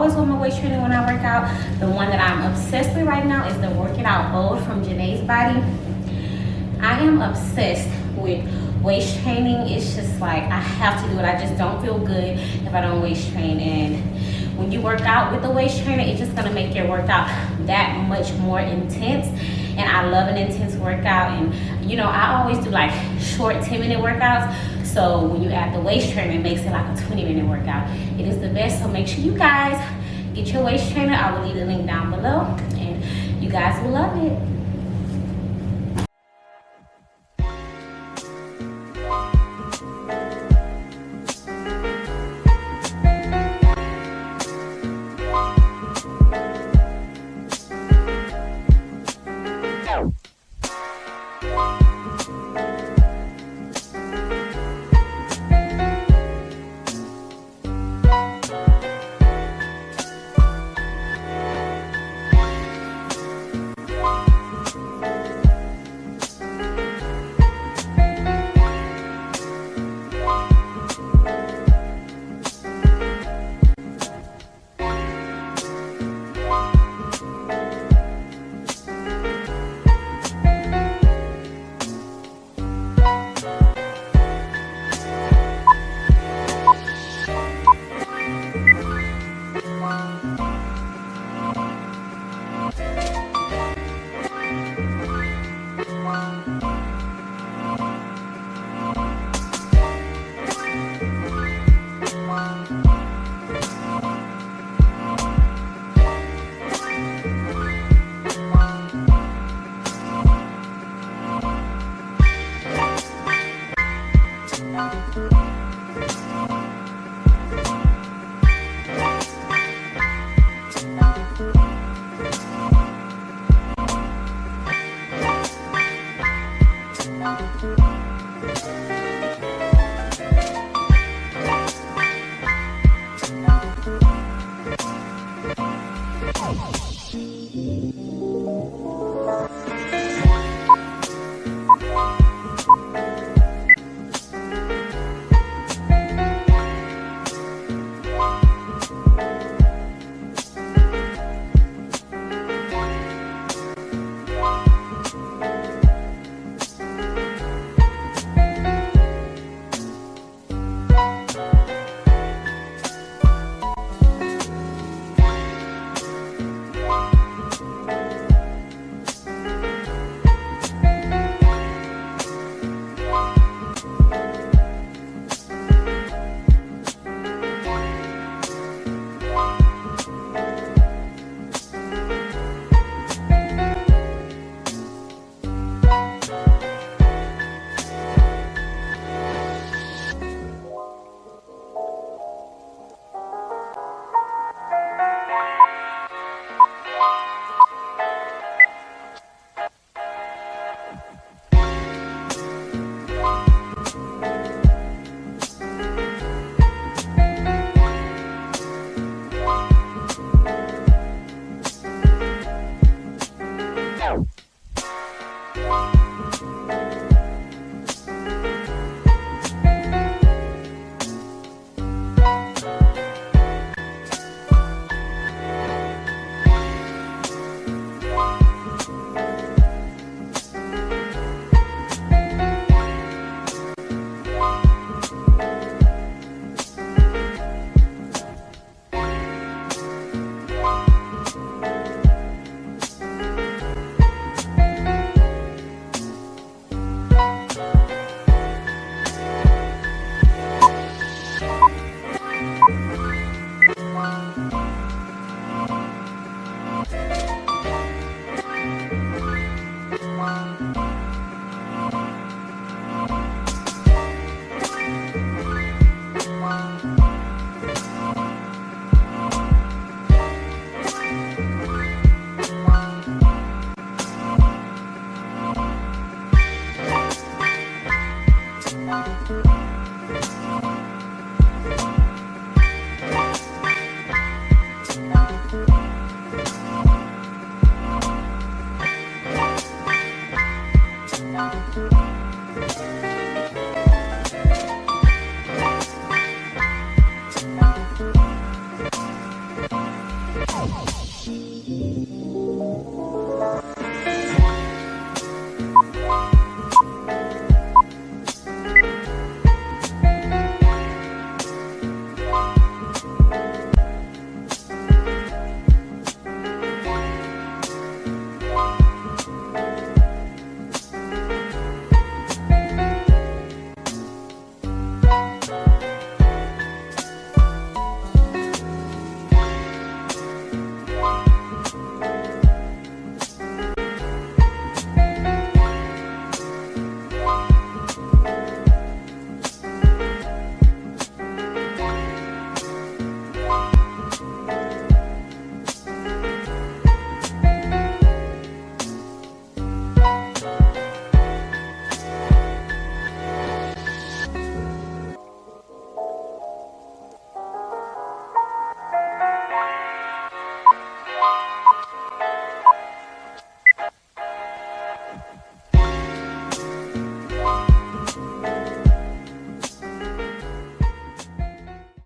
always want my waist training when I work out. The one that I'm obsessed with right now is the Work It Out Bold from Janaye's Body. I am obsessed with waist training. It's just like I have to do it. I just don't feel good if I don't waist train. And when you work out with the waist trainer, it's just gonna make your workout that much more intense. And I love an intense workout. And you know, I always do like short 10-minute workouts. So when you add the waist trainer, it makes it like a 20-minute workout. It is the best. So make sure you guys get your waist trainer. I will leave the link down below, and you guys will love it.